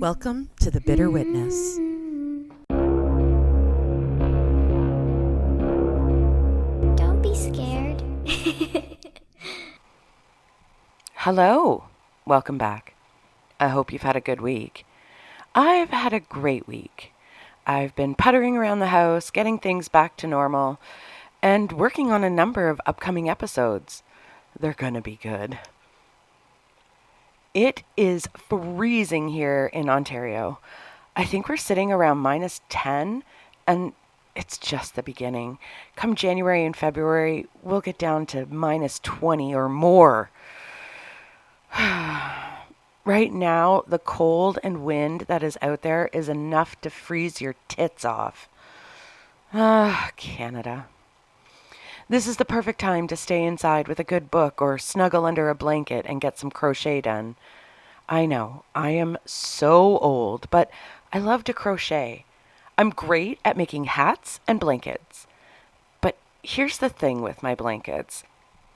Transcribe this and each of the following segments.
Welcome to The Bitter Witness. Don't be scared. Hello. Welcome back. I hope you've had a good week. I've had a great week. I've been puttering around the house, getting things back to normal, and working on a number of upcoming episodes. They're gonna be good. It is freezing here in Ontario. I think we're sitting around -10, and it's just the beginning. Come January and February, we'll get down to -20 or more. Right now, the cold and wind that is out there is enough to freeze your tits off. Canada. This is the perfect time to stay inside with a good book or snuggle under a blanket and get some crochet done. I know, I am so old, but I love to crochet. I'm great at making hats and blankets. But here's the thing with my blankets.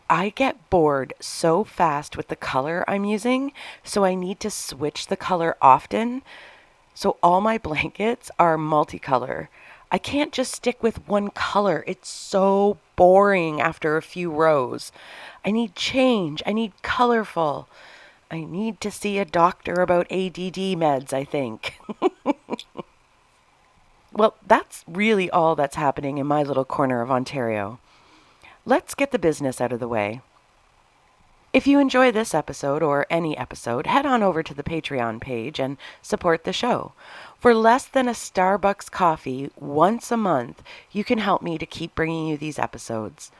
I get bored so fast with the color I'm using, so I need to switch the color often. So all my blankets are multicolor. I can't just stick with one color. It's so boring after a few rows. I need change. I need colorful. I need to see a doctor about ADD meds, I think. Well, that's really all that's happening in my little corner of Ontario. Let's get the business out of the way. If you enjoy this episode or any episode, head on over to the Patreon page and support the show. For less than a Starbucks coffee once a month, you can help me to keep bringing you these episodes.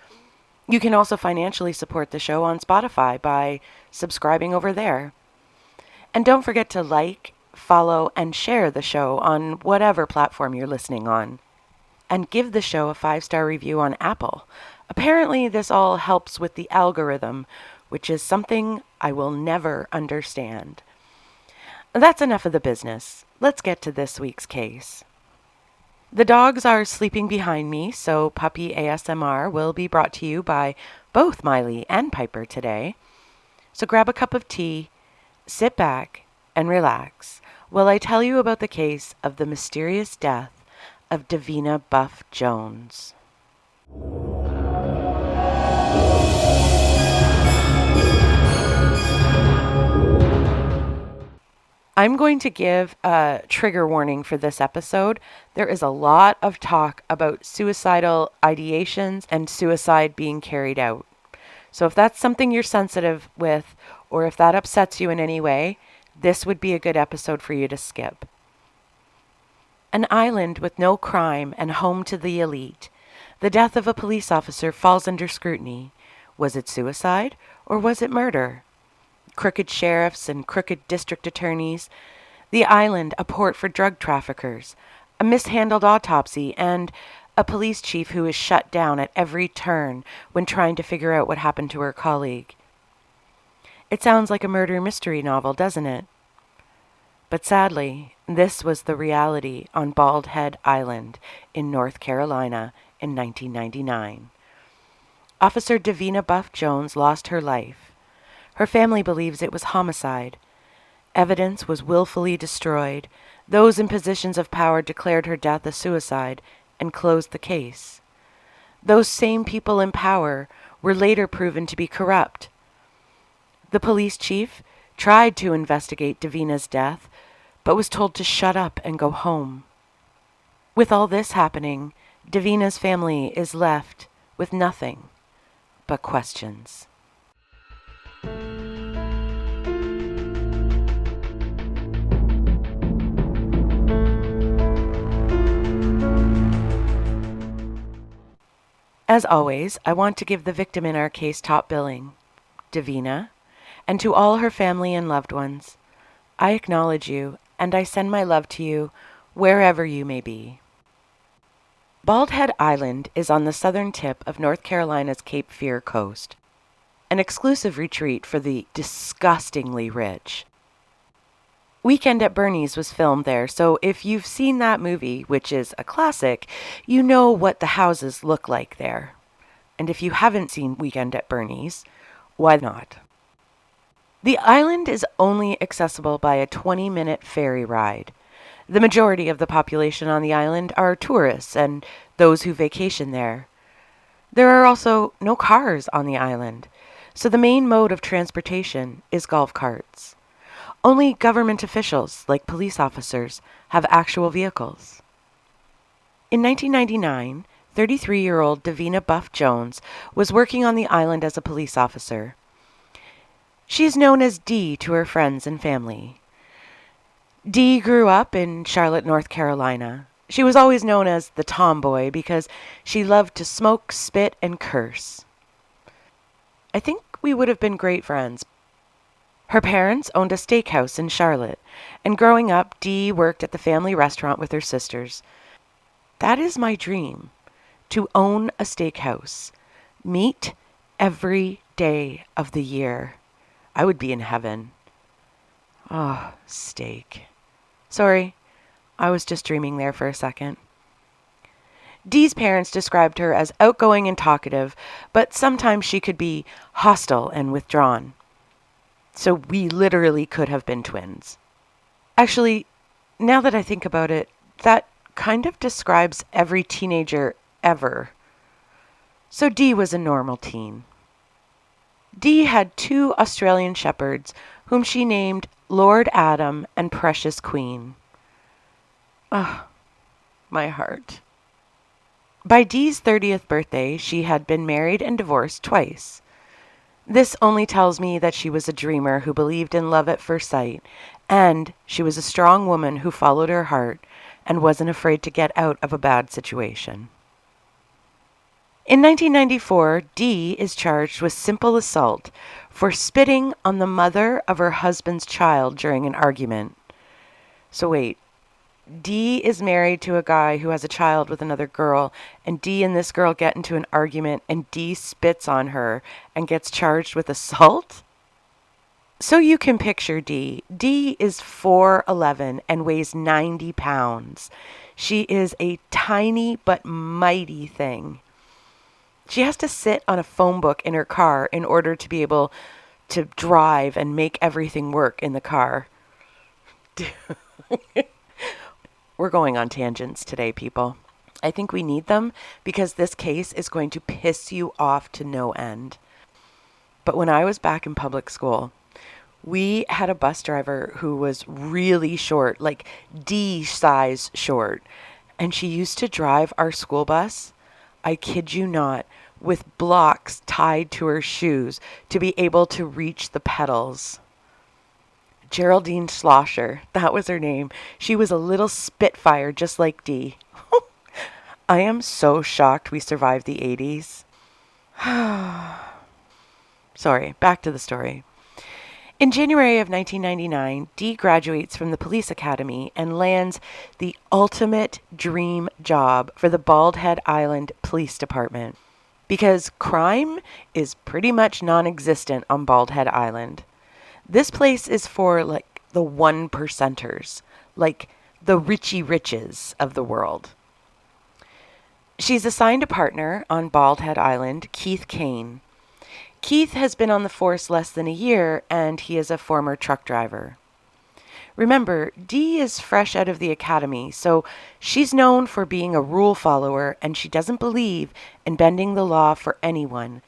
You can also financially support the show on Spotify by subscribing over there. And don't forget to like, follow, and share the show on whatever platform you're listening on. And give the show a 5-star review on Apple. Apparently, this all helps with the algorithm, which is something I will never understand. That's enough of the business. Let's get to this week's case. The dogs are sleeping behind me, so puppy ASMR will be brought to you by both Miley and Piper today. So grab a cup of tea, sit back, and relax while I tell you about the case of the mysterious death of Davina Buff Jones. I'm going to give a trigger warning for this episode. There is a lot of talk about suicidal ideations and suicide being carried out. So if that's something you're sensitive with, or if that upsets you in any way, this would be a good episode for you to skip. An island with no crime and home to the elite. The death of a police officer falls under scrutiny. Was it suicide or was it murder? Crooked sheriffs and crooked district attorneys, the island a port for drug traffickers, a mishandled autopsy, and a police chief who is shut down at every turn when trying to figure out what happened to her colleague. It sounds like a murder mystery novel, doesn't it? But sadly, this was the reality on Bald Head Island in North Carolina in 1999. Officer Davina Buff Jones lost her life. Her family believes it was homicide. Evidence was willfully destroyed. Those in positions of power declared her death a suicide and closed the case. Those same people in power were later proven to be corrupt. The police chief tried to investigate Davina's death, but was told to shut up and go home. With all this happening, Davina's family is left with nothing but questions. As always, I want to give the victim in our case top billing, Davina, and to all her family and loved ones. I acknowledge you, and I send my love to you wherever you may be. Bald Head Island is on the southern tip of North Carolina's Cape Fear coast, an exclusive retreat for the disgustingly rich. Weekend at Bernie's was filmed there, so if you've seen that movie, which is a classic, you know what the houses look like there. And if you haven't seen Weekend at Bernie's, why not? The island is only accessible by a 20-minute ferry ride. The majority of the population on the island are tourists and those who vacation there. There are also no cars on the island, so the main mode of transportation is golf carts. Only government officials, like police officers, have actual vehicles. In 1999, 33-year-old Davina Buff Jones was working on the island as a police officer. She is known as Dee to her friends and family. Dee grew up in Charlotte, North Carolina. She was always known as the tomboy because she loved to smoke, spit, and curse. I think we would have been great friends. Her parents owned a steakhouse in Charlotte, and growing up, Dee worked at the family restaurant with her sisters. That is my dream, to own a steakhouse. Meat every day of the year. I would be in heaven. Oh, steak. Sorry, I was just dreaming there for a second. Dee's parents described her as outgoing and talkative, but sometimes she could be hostile and withdrawn. So we literally could have been twins. Actually, now that I think about it, that kind of describes every teenager ever. So Dee was a normal teen. Dee had 2 Australian shepherds whom she named Lord Adam and Precious Queen. Ah, my heart. By Dee's 30th birthday, she had been married and divorced twice. This only tells me that she was a dreamer who believed in love at first sight, and she was a strong woman who followed her heart and wasn't afraid to get out of a bad situation. In 1994, Dee is charged with simple assault for spitting on the mother of her husband's child during an argument. So wait, Dee is married to a guy who has a child with another girl, and Dee and this girl get into an argument, and Dee spits on her and gets charged with assault? So you can picture Dee. Dee is 4'11" and weighs 90 pounds. She is a tiny but mighty thing. She has to sit on a phone book in her car in order to be able to drive and make everything work in the car. We're going on tangents today, people. I think we need them because this case is going to piss you off to no end. But when I was back in public school, we had a bus driver who was really short, like D-size short. And she used to drive our school bus, I kid you not, with blocks tied to her shoes to be able to reach the pedals. Geraldine Schlosser, that was her name. She was a little spitfire just like Dee. I am so shocked we survived the 80s. Sorry, back to the story. In January of 1999, Dee graduates from the police academy and lands the ultimate dream job for the Bald Head Island Police Department. Because crime is pretty much non-existent on Bald Head Island. This place is for, like, the 1%ers, like the Richie Riches of the world. She's assigned a partner on Bald Head Island, Keith Kane. Keith has been on the force less than a year, and he is a former truck driver. Remember, Dee is fresh out of the academy, so she's known for being a rule follower, and she doesn't believe in bending the law for anyone.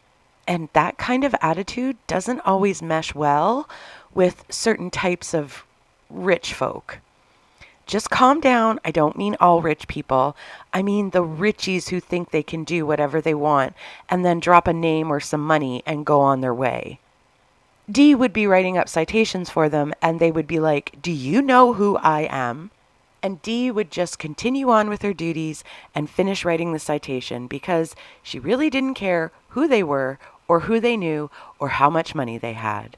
And that kind of attitude doesn't always mesh well with certain types of rich folk. Just calm down. I don't mean all rich people. I mean the richies who think they can do whatever they want and then drop a name or some money and go on their way. Dee would be writing up citations for them, and they would be like, "Do you know who I am?" And Dee would just continue on with her duties and finish writing the citation because she really didn't care who they were or who they knew or how much money they had.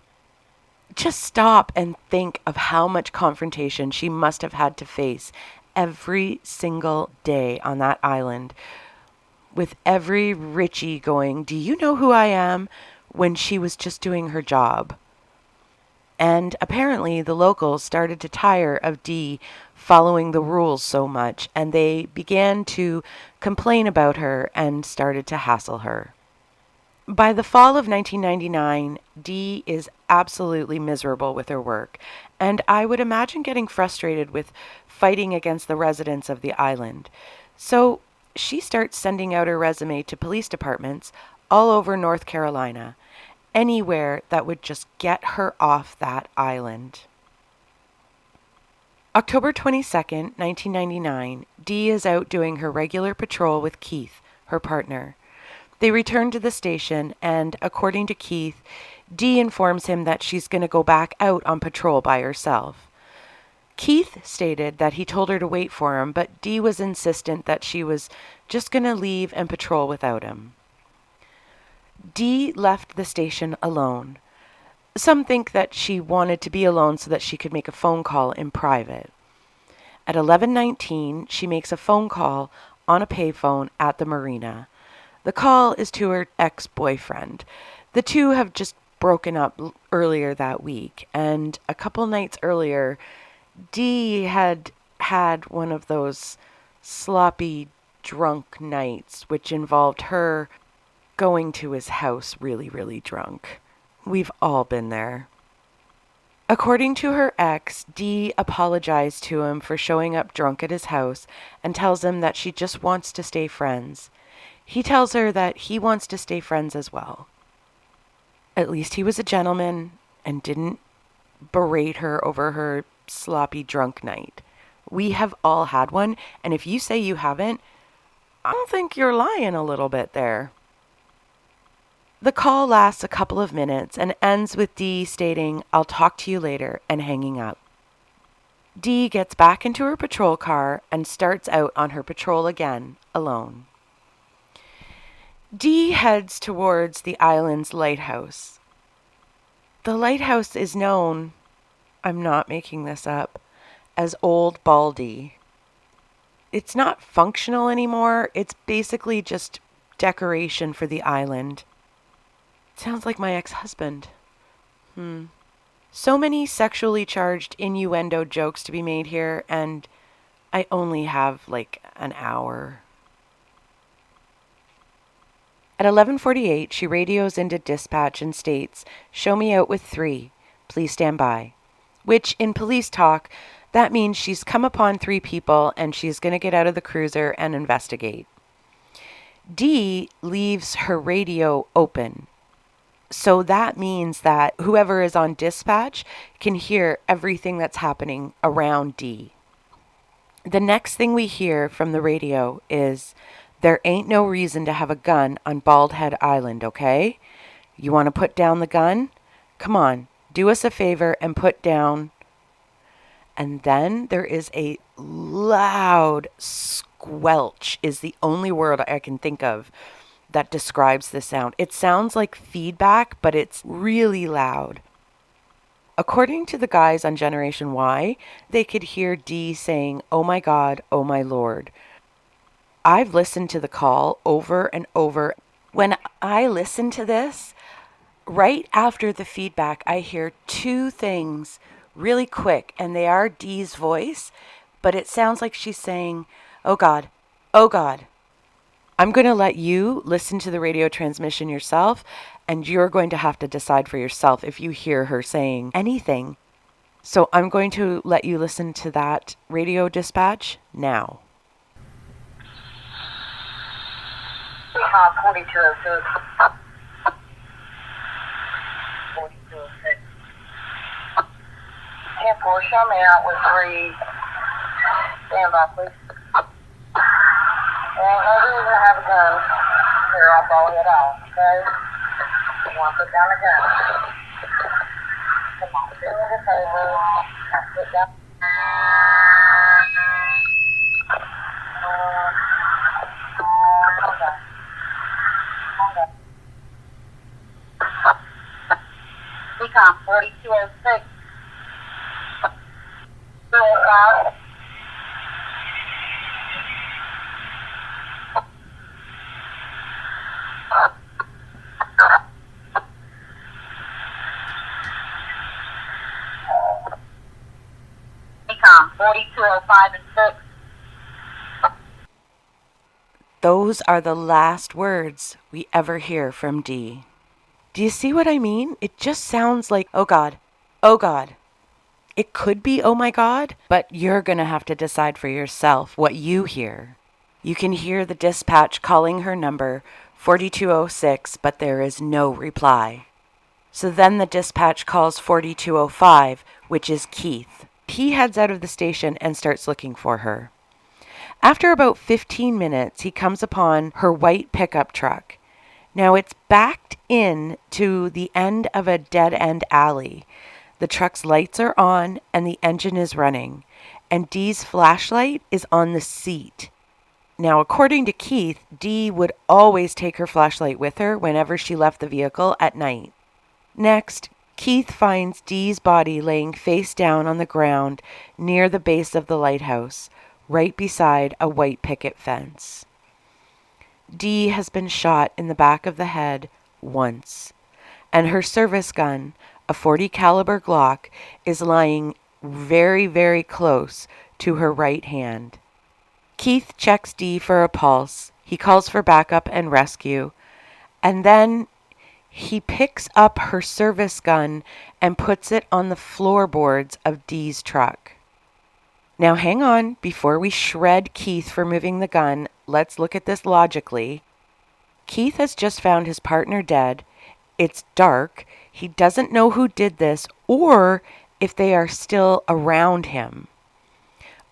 Just stop and think of how much confrontation she must have had to face every single day on that island, with every Richie going, "Do you know who I am?" when she was just doing her job. And apparently the locals started to tire of Dee following the rules so much, and they began to complain about her and started to hassle her. By the fall of 1999, Dee is absolutely miserable with her work, and I would imagine getting frustrated with fighting against the residents of the island. So she starts sending out her resume to police departments all over North Carolina, anywhere that would just get her off that island. October 22nd, 1999, Dee is out doing her regular patrol with Keith, her partner. They return to the station, and according to Keith, Dee informs him that she's going to go back out on patrol by herself. Keith stated that he told her to wait for him, but Dee was insistent that she was just going to leave and patrol without him. Dee left the station alone. Some think that she wanted to be alone so that she could make a phone call in private. At 11:19, she makes a phone call on a payphone at the marina. The call is to her ex-boyfriend. The two have just broken up earlier that week, and a couple nights earlier, Dee had one of those sloppy drunk nights, which involved her going to his house really, really drunk. We've all been there. According to her ex, Dee apologized to him for showing up drunk at his house and tells him that she just wants to stay friends. He tells her that he wants to stay friends as well. At least he was a gentleman and didn't berate her over her sloppy drunk night. We have all had one, and if you say you haven't, I don't think you're lying a little bit there. The call lasts a couple of minutes and ends with Dee stating, "I'll talk to you later," and hanging up. Dee gets back into her patrol car and starts out on her patrol again, alone. Dee heads towards the island's lighthouse. The lighthouse is known, I'm not making this up, as Old Baldy. It's not functional anymore. It's basically just decoration for the island. Sounds like my ex-husband. So many sexually charged innuendo jokes to be made here, and I only have like an hour. At 11:48, she radios into dispatch and states, "Show me out with 3. Please stand by." Which, in police talk, that means she's come upon 3 people and she's going to get out of the cruiser and investigate. Dee leaves her radio open. So that means that whoever is on dispatch can hear everything that's happening around Dee. The next thing we hear from the radio is, "There ain't no reason to have a gun on Bald Head Island, okay? You want to put down the gun? Come on, do us a favor and put down." And then there is a loud squelch, is the only word I can think of that describes the sound. It sounds like feedback, but it's really loud. According to the guys on Generation Y, they could hear Dee saying, "Oh my God, oh my Lord." I've listened to the call over and over. When I listen to this, right after the feedback, I hear 2 things really quick, and they are Dee's voice, but it sounds like she's saying, "Oh God, oh God." I'm going to let you listen to the radio transmission yourself, and you're going to have to decide for yourself if you hear her saying anything. So I'm going to let you listen to that radio dispatch now. 4206. 4206. 10-4, show me out with 3. Stand by, please. Ain't no reason to have a gun. Here, I'll follow it out, okay? You want to put down the gun. Come on, do me a favor. Now put down. Okay. Decom 4206. 205. Decom 4205 and 6. Those are the last words we ever hear from Dee. Do you see what I mean? It just sounds like, oh God, oh God. It could be, oh my God, but you're going to have to decide for yourself what you hear. You can hear the dispatch calling her number, 4206, but there is no reply. So then the dispatch calls 4205, which is Keith. He heads out of the station and starts looking for her. After about 15 minutes, he comes upon her white pickup truck. Now it's backed in to the end of a dead-end alley. The truck's lights are on and the engine is running, and Dee's flashlight is on the seat. Now, according to Keith, Dee would always take her flashlight with her whenever she left the vehicle at night. Next, Keith finds Dee's body laying face down on the ground near the base of the lighthouse, right beside a white picket fence. Dee has been shot in the back of the head once, and her service gun, a .40 caliber Glock, is lying very, very close to her right hand. Keith checks Dee for a pulse. He calls for backup and rescue, and then he picks up her service gun and puts it on the floorboards of Dee's truck. Now hang on, before we shred Keith for moving the gun, let's look at this logically. Keith has just found his partner dead. It's dark. He doesn't know who did this or if they are still around him.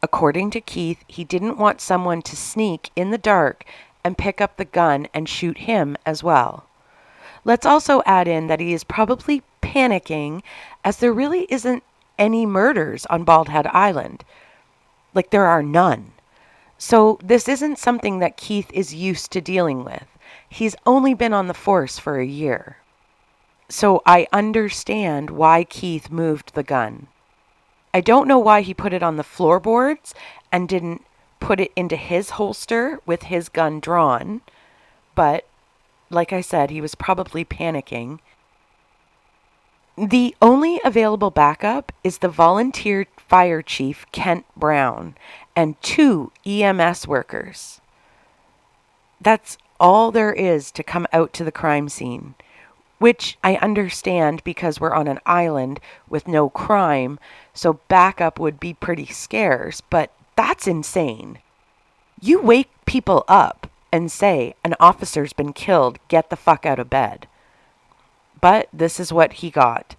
According to Keith, he didn't want someone to sneak in the dark and pick up the gun and shoot him as well. Let's also add in that he is probably panicking as there really isn't any murders on Bald Head Island. Like, there are none. So this isn't something that Keith is used to dealing with. He's only been on the force for a year. So I understand why Keith moved the gun. I don't know why he put it on the floorboards and didn't put it into his holster with his gun drawn. But, like I said, he was probably panicking. The only available backup is the volunteer fire chief, Kent Brown, and 2 EMS workers. That's all there is to come out to the crime scene, which I understand because we're on an island with no crime, so backup would be pretty scarce, but that's insane. You wake people up and say, an officer's been killed, get the fuck out of bed. But this is what he got.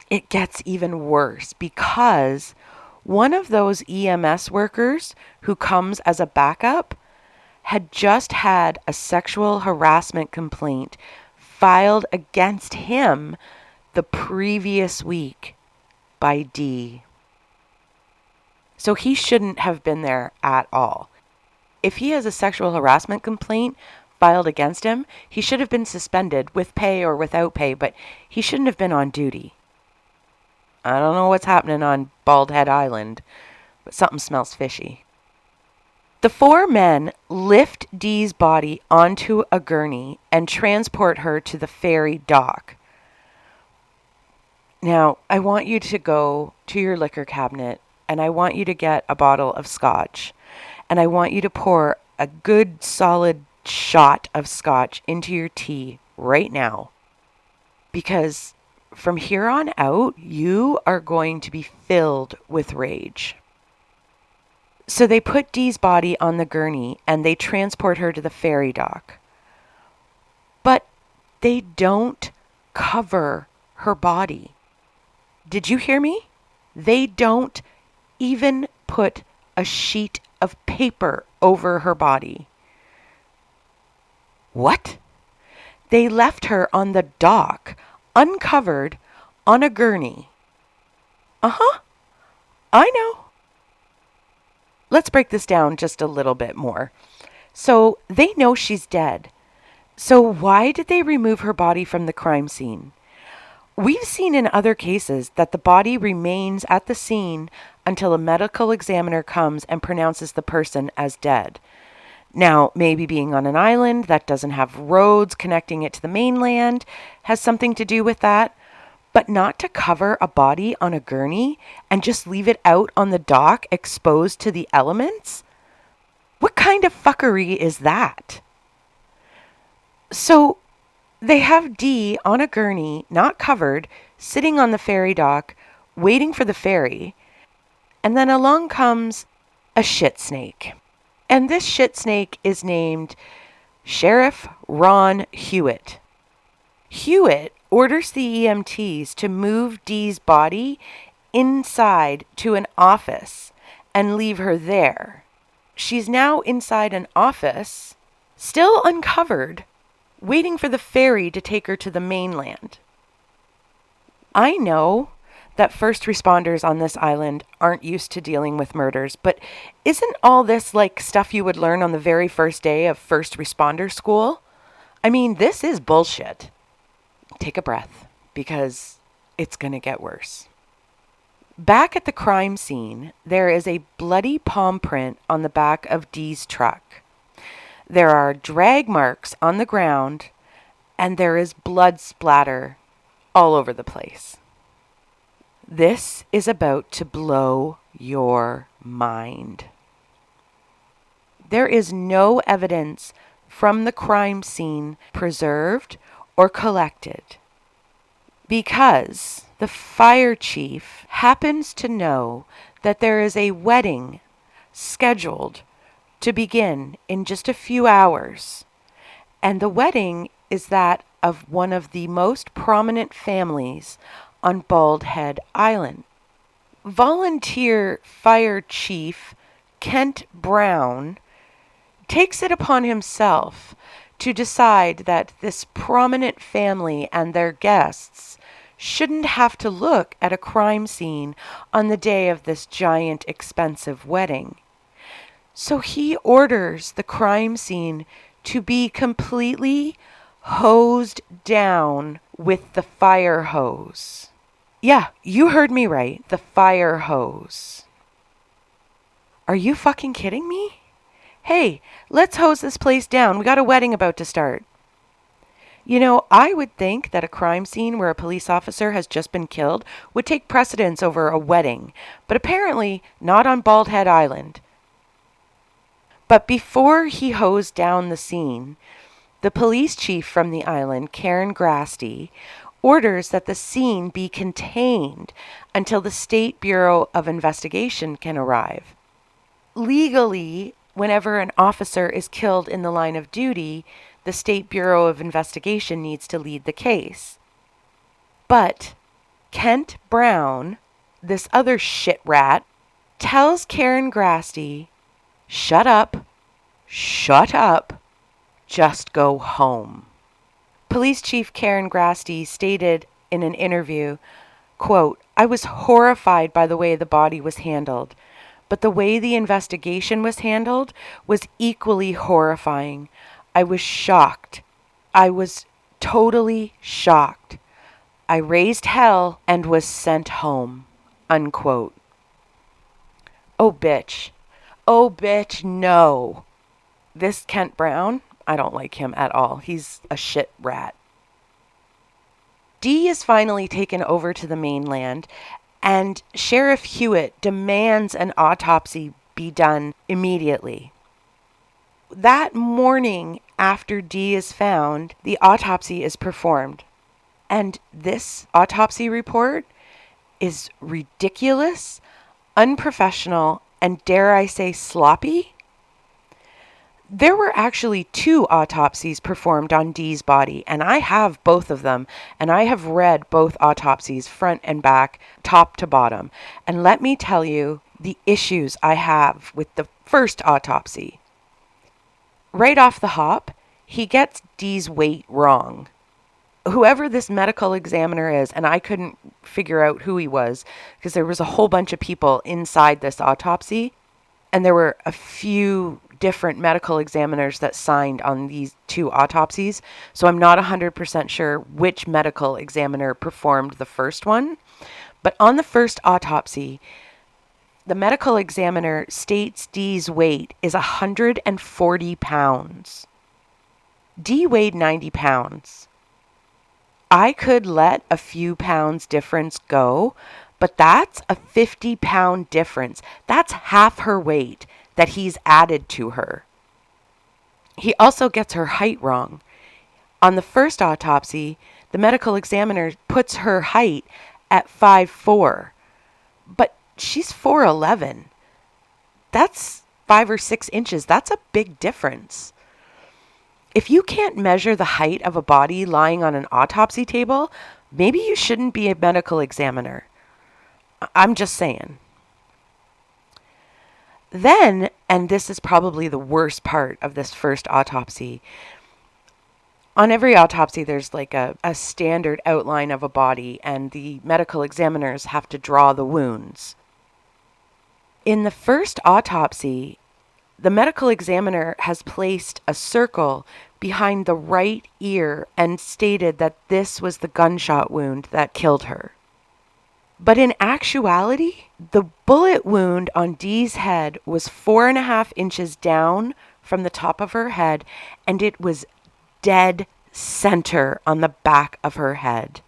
It gets even worse because one of those EMS workers who comes as a backup had just had a sexual harassment complaint filed against him the previous week by Dee. So he shouldn't have been there at all. If he has a sexual harassment complaint filed against him, he should have been suspended with pay or without pay, but he shouldn't have been on duty. I don't know what's happening on Bald Head Island, but something smells fishy. The 4 men lift Dee's body onto a gurney and transport her to the ferry dock. Now, I want you to go to your liquor cabinet and I want you to get a bottle of scotch. And I want you to pour a good solid shot of scotch into your tea right now. Because from here on out, you are going to be filled with rage. So they put Dee's body on the gurney and they transport her to the ferry dock. But they don't cover her body. Did you hear me? They don't even put a sheet of paper over her body. What? They left her on the dock, uncovered, on a gurney. Uh-huh. I know. Let's break this down just a little bit more. So they know she's dead. So why did they remove her body from the crime scene? We've seen in other cases that the body remains at the scene until a medical examiner comes and pronounces the person as dead. Now, maybe being on an island that doesn't have roads connecting it to the mainland has something to do with that, but not to cover a body on a gurney and just leave it out on the dock exposed to the elements? What kind of fuckery is that? So, They have Dee on a gurney, not covered, sitting on the ferry dock, waiting for the ferry. And then along comes a shit snake. And this shit snake is named Sheriff Ron Hewett. Hewett orders the EMTs to move Dee's body inside to an office and leave her there. She's now inside an office, still uncovered, waiting for the ferry to take her to the mainland. I know that first responders on this island aren't used to dealing with murders, but isn't all this like stuff you would learn on the very first day of first responder school? I mean, this is bullshit. Take a breath, because it's going to get worse. Back at the crime scene, there is a bloody palm print on the back of Dee's truck. There are drag marks on the ground, and there is blood splatter all over the place. This is about to blow your mind. There is no evidence from the crime scene preserved or collected because the fire chief happens to know that there is a wedding scheduled to begin in just a few hours. And the wedding is that of one of the most prominent families on Bald Head Island. Volunteer Fire Chief Kent Brown takes it upon himself to decide that this prominent family and their guests shouldn't have to look at a crime scene on the day of this giant, expensive wedding. So he orders the crime scene to be completely hosed down with the fire hose. Yeah, you heard me right. The fire hose. Are you fucking kidding me? Hey, let's hose this place down. We got a wedding about to start. You know, I would think that a crime scene where a police officer has just been killed would take precedence over a wedding, but apparently not on Bald Head Island. But before he hosed down the scene, the police chief from the island, Karen Grasty, orders that the scene be contained until the State Bureau of Investigation can arrive. Legally, whenever an officer is killed in the line of duty, the State Bureau of Investigation needs to lead the case. But Kent Brown, this other shit rat, tells Karen Grasty, shut up, just go home. Police Chief Karen Grasty stated in an interview, quote, "I was horrified by the way the body was handled, but the way the investigation was handled was equally horrifying. I was shocked. I was totally shocked. I raised hell and was sent home," unquote. Oh, bitch. Oh, bitch, no. This Kent Brown, I don't like him at all. He's a shit rat. Dee is finally taken over to the mainland, and Sheriff Hewett demands an autopsy be done immediately. That morning after Dee is found, the autopsy is performed. And this autopsy report is ridiculous, unprofessional, and dare I say sloppy? There were actually 2 autopsies performed on Dee's body, and I have both of them, and I have read both autopsies front and back, top to bottom. And let me tell you the issues I have with the first autopsy. Right off the hop, he gets Dee's weight wrong. Whoever this medical examiner is, and I couldn't figure out who he was because there was a whole bunch of people inside this autopsy, and there were a few different medical examiners that signed on these 2 autopsies. So I'm not 100% sure which medical examiner performed the first one. But on the first autopsy, the medical examiner states Dee's weight is 140 pounds. Dee weighed 90 pounds. I could let a few pounds difference go, but that's a 50-pound difference. That's half her weight that he's added to her. He also gets her height wrong. On the first autopsy, the medical examiner puts her height at 5'4", but she's 4'11". That's 5 or 6 inches. That's a big difference. If you can't measure the height of a body lying on an autopsy table, maybe you shouldn't be a medical examiner. I'm just saying. Then, and this is probably the worst part of this first autopsy, on every autopsy there's like a standard outline of a body, and the medical examiners have to draw the wounds. In the first autopsy, the medical examiner has placed a circle behind the right ear and stated that this was the gunshot wound that killed her. But in actuality, the bullet wound on Dee's head was 4.5 inches down from the top of her head, and it was dead center on the back of her head.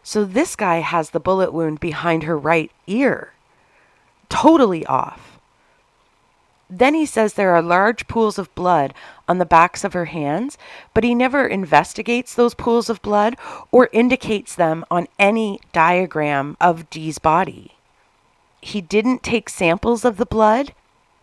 So this guy has the bullet wound behind her right ear. Totally off. Then he says there are large pools of blood on the backs of her hands, but he never investigates those pools of blood or indicates them on any diagram of Dee's body. He didn't take samples of the blood.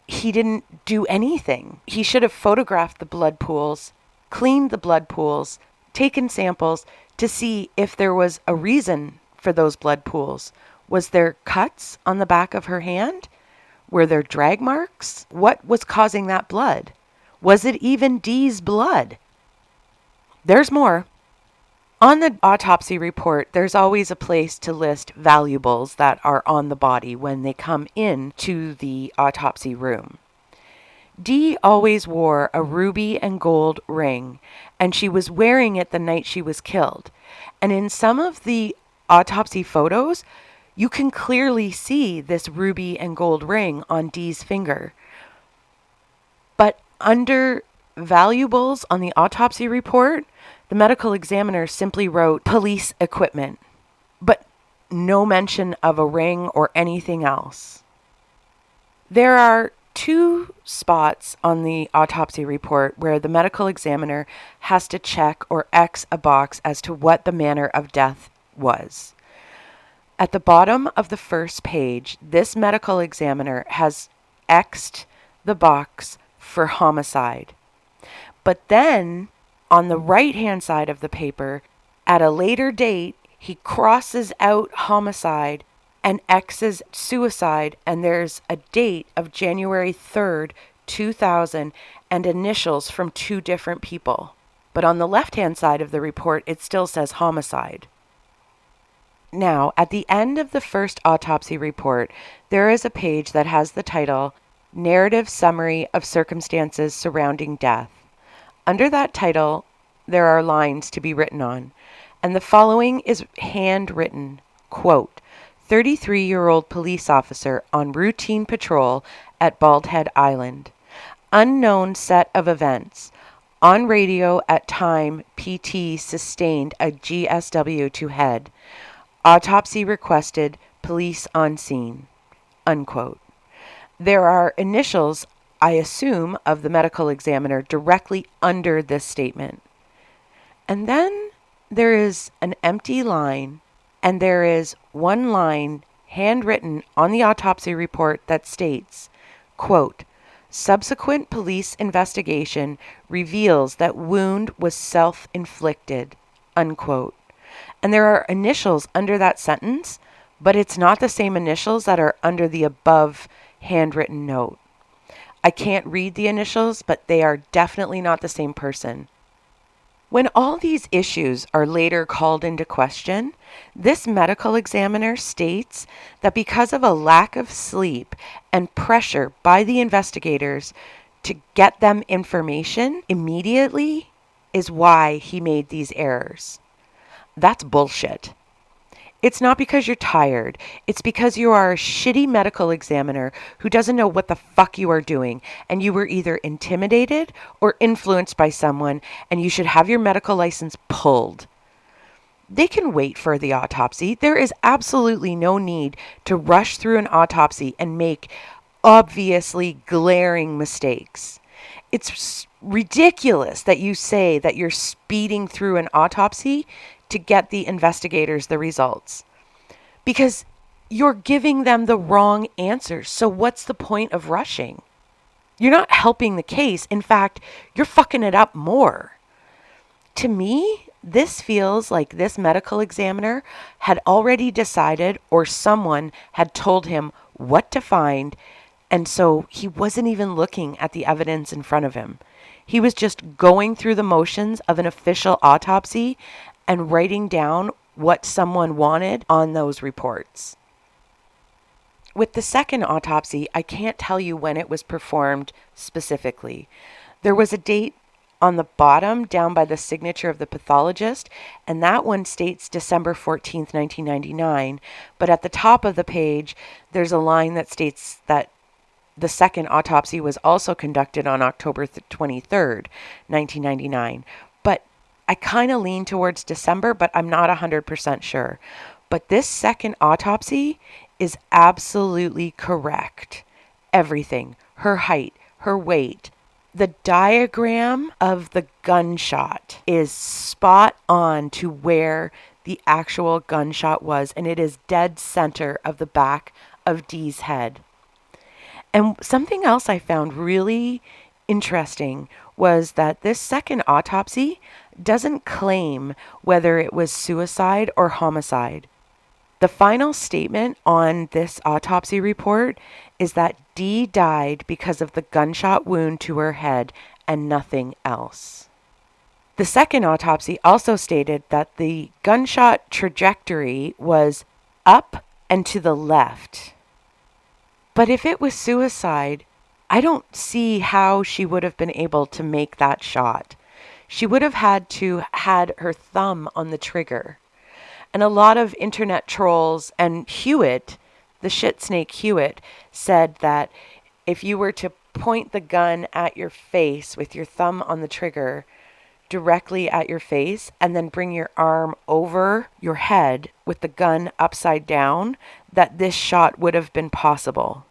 He didn't do anything. He should have photographed the blood pools, cleaned the blood pools, taken samples to see if there was a reason for those blood pools. Was there cuts on the back of her hand? Were there drag marks? What was causing that blood? Was it even Dee's blood? There's more. On the autopsy report, there's always a place to list valuables that are on the body when they come in to the autopsy room. Dee always wore a ruby and gold ring, and she was wearing it the night she was killed. And in some of the autopsy photos, you can clearly see this ruby and gold ring on Dee's finger. But under valuables on the autopsy report, the medical examiner simply wrote police equipment, but no mention of a ring or anything else. There are 2 spots on the autopsy report where the medical examiner has to check or X a box as to what the manner of death was. At the bottom of the first page, this medical examiner has X'd the box for homicide. But then, on the right-hand side of the paper, at a later date, he crosses out homicide and X's suicide, and there's a date of January 3rd, 2000, and initials from 2 different people. But on the left-hand side of the report, it still says homicide. Now, at the end of the first autopsy report, there is a page that has the title, Narrative Summary of Circumstances Surrounding Death. Under that title, there are lines to be written on, and the following is handwritten, quote, 33-year-old police officer on routine patrol at Bald Head Island. Unknown set of events. On radio at time, PT sustained a GSW to head. Autopsy requested, police on scene, unquote. There are initials, I assume, of the medical examiner directly under this statement. And then there is an empty line, and there is one line handwritten on the autopsy report that states, quote, subsequent police investigation reveals that wound was self-inflicted, unquote. And there are initials under that sentence, but it's not the same initials that are under the above handwritten note. I can't read the initials, but they are definitely not the same person. When all these issues are later called into question, this medical examiner states that because of a lack of sleep and pressure by the investigators to get them information immediately is why he made these errors. That's bullshit. It's not because you're tired. It's because you are a shitty medical examiner who doesn't know what the fuck you are doing, and you were either intimidated or influenced by someone, and you should have your medical license pulled. They can wait for the autopsy. There is absolutely no need to rush through an autopsy and make obviously glaring mistakes. It's ridiculous that you say that you're speeding through an autopsy to get the investigators the results, because you're giving them the wrong answers. So what's the point of rushing? You're not helping the case. In fact, you're fucking it up more. To me, this feels like this medical examiner had already decided, or someone had told him what to find, and so he wasn't even looking at the evidence in front of him. He was just going through the motions of an official autopsy and writing down what someone wanted on those reports. With the second autopsy, I can't tell you when it was performed specifically. There was a date on the bottom down by the signature of the pathologist, and that one states December 14th, 1999. But at the top of the page, there's a line that states that the second autopsy was also conducted on October 23rd, 1999. But I kind of lean towards December, but I'm not 100% sure. But this second autopsy is absolutely correct. Everything, her height, her weight. The diagram of the gunshot is spot on to where the actual gunshot was, and it is dead center of the back of Dee's head. And something else I found really interesting was that this second autopsy doesn't claim whether it was suicide or homicide. The final statement on this autopsy report is that Dee died because of the gunshot wound to her head and nothing else. The second autopsy also stated that the gunshot trajectory was up and to the left. But if it was suicide, I don't see how she would have been able to make that shot. She would have had to had her thumb on the trigger. And a lot of internet trolls and Hewett, the shit snake Hewett, said that if you were to point the gun at your face with your thumb on the trigger directly at your face and then bring your arm over your head with the gun upside down, that this shot would have been possible.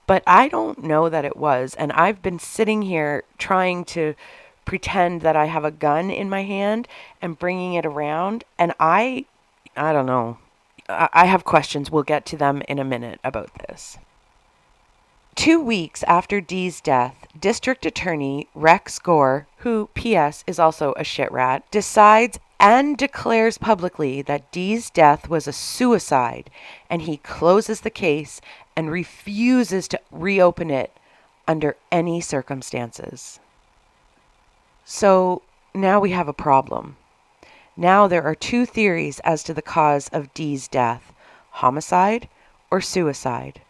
But I don't know that it was. And I've been sitting here trying to pretend that I have a gun in my hand and bringing it around. And I don't know. I have questions. We'll get to them in a minute about this. 2 weeks after Dee's death, District Attorney Rex Gore, who, P.S., is also a shit rat, decides and declares publicly that Dee's death was a suicide, and he closes the case and refuses to reopen it under any circumstances. So now we have a problem. Now there are two theories as to the cause of Dee's death: homicide or suicide.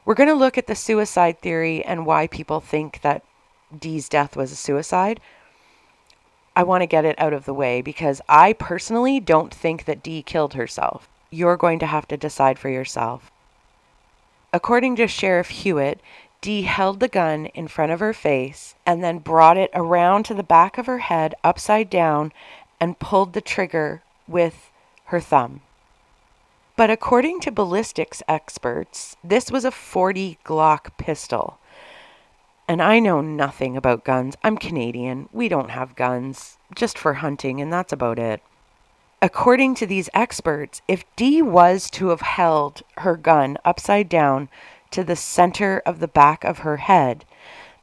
We're going to look at the suicide theory and why people think that Dee's death was a suicide. I want to get it out of the way because I personally don't think that Dee killed herself. You're going to have to decide for yourself. According to Sheriff Hewett, Dee held the gun in front of her face and then brought it around to the back of her head upside down and pulled the trigger with her thumb. But according to ballistics experts, this was a .40 Glock pistol. And I know nothing about guns. I'm Canadian. We don't have guns, just for hunting, and that's about it. According to these experts, if Dee was to have held her gun upside down to the center of the back of her head,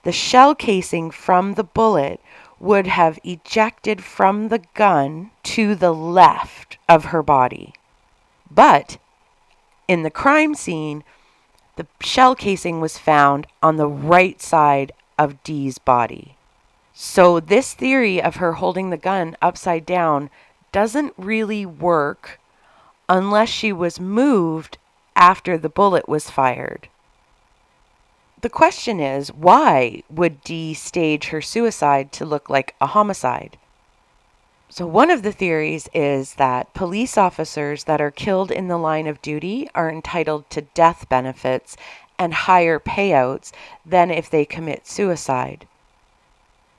the shell casing from the bullet would have ejected from the gun to the left of her body. But in the crime scene, the shell casing was found on the right side of Dee's body. So this theory of her holding the gun upside down doesn't really work unless she was moved after the bullet was fired. The question is, why would Dee stage her suicide to look like a homicide? So one of the theories is that police officers that are killed in the line of duty are entitled to death benefits and higher payouts than if they commit suicide.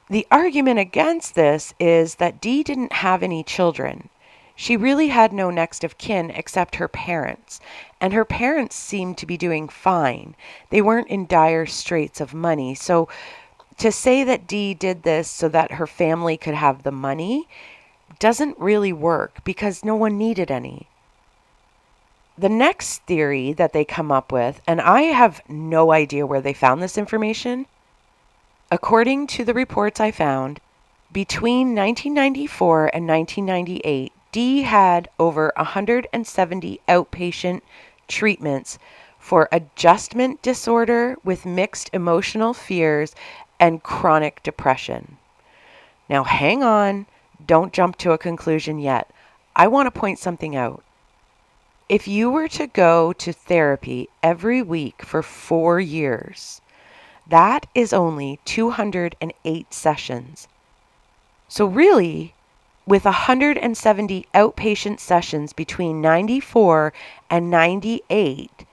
The argument against this is that Dee didn't have any children. She really had no next of kin except her parents, and her parents seemed to be doing fine. They weren't in dire straits of money, so To say that Dee did this so that her family could have the money doesn't really work because no one needed any. The next theory that they come up with, and I have no idea where they found this information, according to the reports I found, between 1994 and 1998, Dee had over 170 outpatient treatments for adjustment disorder with mixed emotional fears and chronic depression. Now hang on, don't jump to a conclusion yet. I want to point something out. If you were to go to therapy every week for 4 years, that is only 208 sessions. So really, with 170 outpatient sessions between 94 and 98,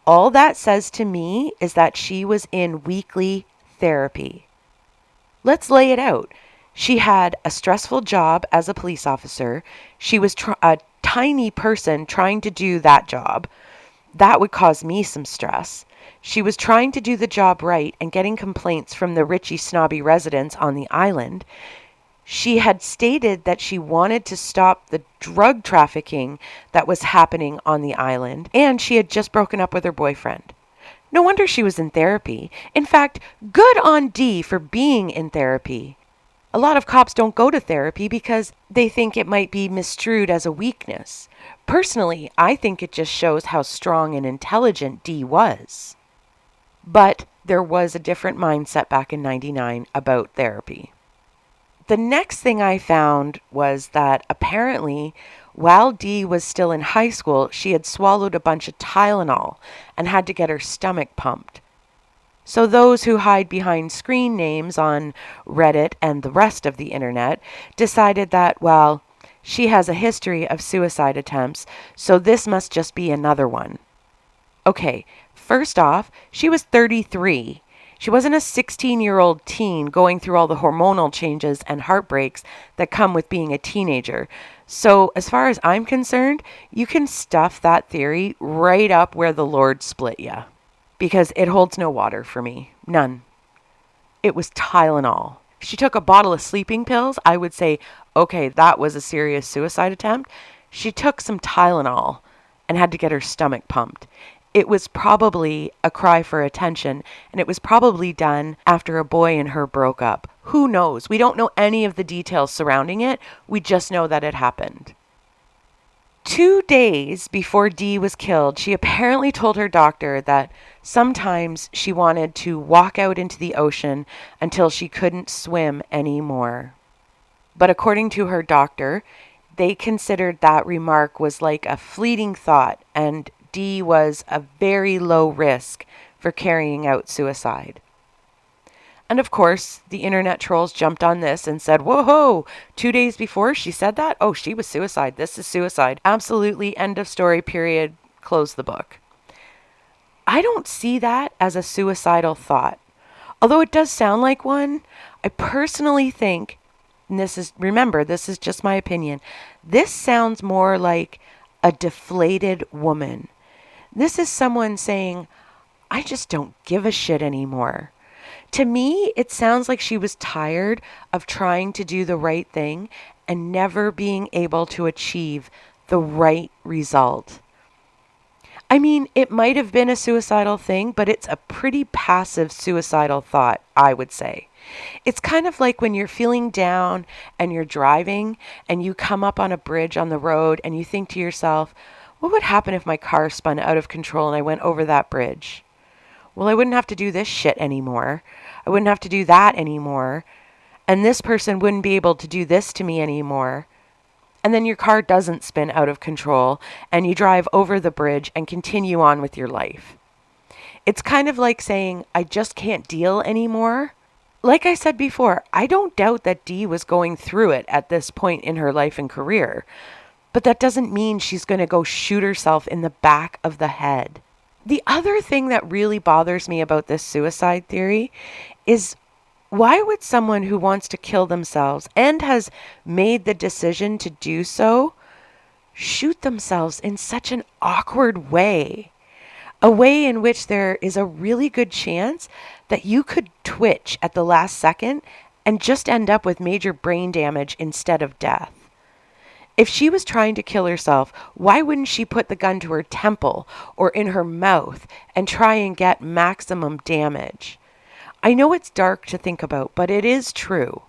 all that says to me is that she was in weekly therapy. Let's lay it out. She had a stressful job as a police officer. She was a tiny person trying to do that job. That would cause me some stress. She was trying to do the job right and getting complaints from the Richie snobby residents on the island. She had stated that she wanted to stop the drug trafficking that was happening on the island, and she had just broken up with her boyfriend. No wonder she was in therapy. In fact, good on Dee for being in therapy. A lot of cops don't go to therapy because they think it might be misconstrued as a weakness. Personally, I think it just shows how strong and intelligent Dee was. But there was a different mindset back in '99 about therapy. The next thing I found was that apparently, while Dee was still in high school, she had swallowed a bunch of Tylenol and had to get her stomach pumped. So those who hide behind screen names on Reddit and the rest of the internet decided that, well, she has a history of suicide attempts, so this must just be another one. Okay, first off, she was 33. She wasn't a 16-year-old teen going through all the hormonal changes and heartbreaks that come with being a teenager. So as far as I'm concerned, you can stuff that theory right up where the Lord split ya. Because it holds no water for me. None. It was Tylenol. If she took a bottle of sleeping pills, I would say, okay, that was a serious suicide attempt. She took some Tylenol and had to get her stomach pumped. It was probably a cry for attention, and it was probably done after a boy and her broke up. Who knows? We don't know any of the details surrounding it. We just know that it happened. 2 days before Dee was killed, she apparently told her doctor that sometimes she wanted to walk out into the ocean until she couldn't swim anymore. But according to her doctor, they considered that remark was like a fleeting thought, and Dee was a very low risk for carrying out suicide. And of course, the internet trolls jumped on this and said, whoa, 2 days before she said that? Oh, she was suicide. This is suicide. Absolutely. End of story, period. Close the book. I don't see that as a suicidal thought. Although it does sound like one, I personally think, and this is just my opinion, this sounds more like a deflated woman. This is someone saying, I just don't give a shit anymore. To me, it sounds like she was tired of trying to do the right thing and never being able to achieve the right result. I mean, it might have been a suicidal thing, but it's a pretty passive suicidal thought, I would say. It's kind of like when you're feeling down and you're driving and you come up on a bridge on the road and you think to yourself, what would happen if my car spun out of control and I went over that bridge? Well, I wouldn't have to do this shit anymore. I wouldn't have to do that anymore. And this person wouldn't be able to do this to me anymore. And then your car doesn't spin out of control and you drive over the bridge and continue on with your life. It's kind of like saying, I just can't deal anymore. Like I said before, I don't doubt that Dee was going through it at this point in her life and career. But that doesn't mean she's going to go shoot herself in the back of the head. The other thing that really bothers me about this suicide theory is why would someone who wants to kill themselves and has made the decision to do so shoot themselves in such an awkward way? a way in which there is a really good chance that you could twitch at the last second and just end up with major brain damage instead of death. If she was trying to kill herself, why wouldn't she put the gun to her temple or in her mouth and try and get maximum damage? I know it's dark to think about, but it is true.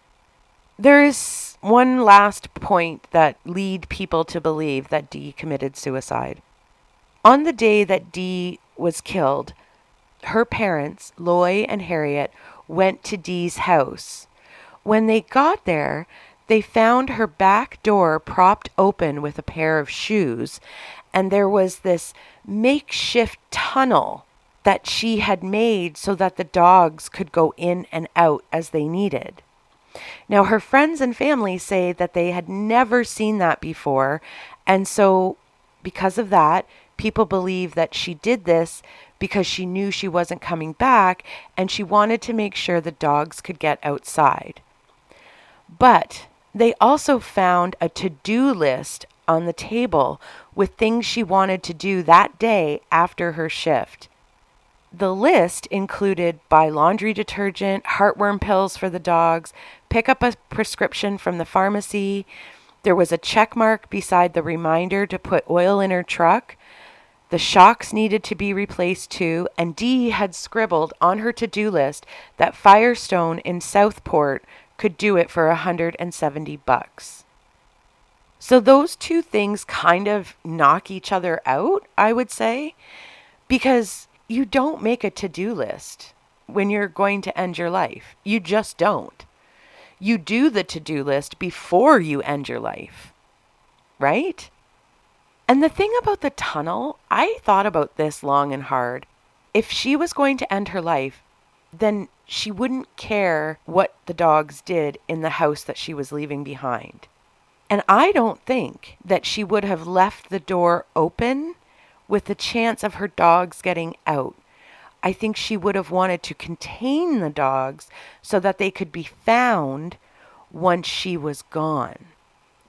There is one last point that lead people to believe that Dee committed suicide. On the day that Dee was killed, her parents, Loy and Harriet, went to Dee's house. When they got there, they found her back door propped open with a pair of shoes, and there was this makeshift tunnel that she had made so that the dogs could go in and out as they needed. Now, her friends and family say that they had never seen that before, and so because of that, people believe that she did this because she knew she wasn't coming back and she wanted to make sure the dogs could get outside. But they also found a to-do list on the table with things she wanted to do that day after her shift. The list included buy laundry detergent, heartworm pills for the dogs, pick up a prescription from the pharmacy. There was a check mark beside the reminder to put oil in her truck. The shocks needed to be replaced too, and Dee had scribbled on her to-do list that Firestone in Southport could do it for $170. So those two things kind of knock each other out, I would say, because you don't make a to-do list when you're going to end your life. You just don't. You do the to-do list before you end your life, right? And the thing about the tunnel, I thought about this long and hard. If she was going to end her life, then she wouldn't care what the dogs did in the house that she was leaving behind. And I don't think that she would have left the door open with the chance of her dogs getting out. I think she would have wanted to contain the dogs so that they could be found once she was gone.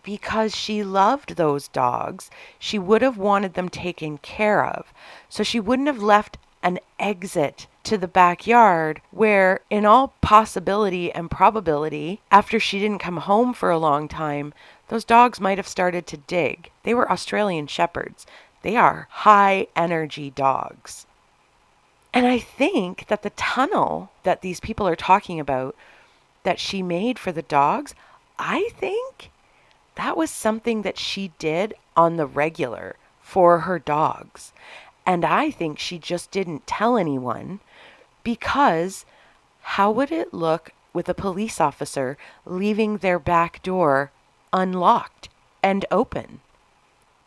Because she loved those dogs, she would have wanted them taken care of. So she wouldn't have left an exit to the backyard where, in all possibility and probability, after she didn't come home for a long time, those dogs might have started to dig. They were Australian Shepherds. They are high energy dogs. And I think that the tunnel that these people are talking about that she made for the dogs, I think that was something that she did on the regular for her dogs. And I think she just didn't tell anyone because how would it look with a police officer leaving their back door unlocked and open?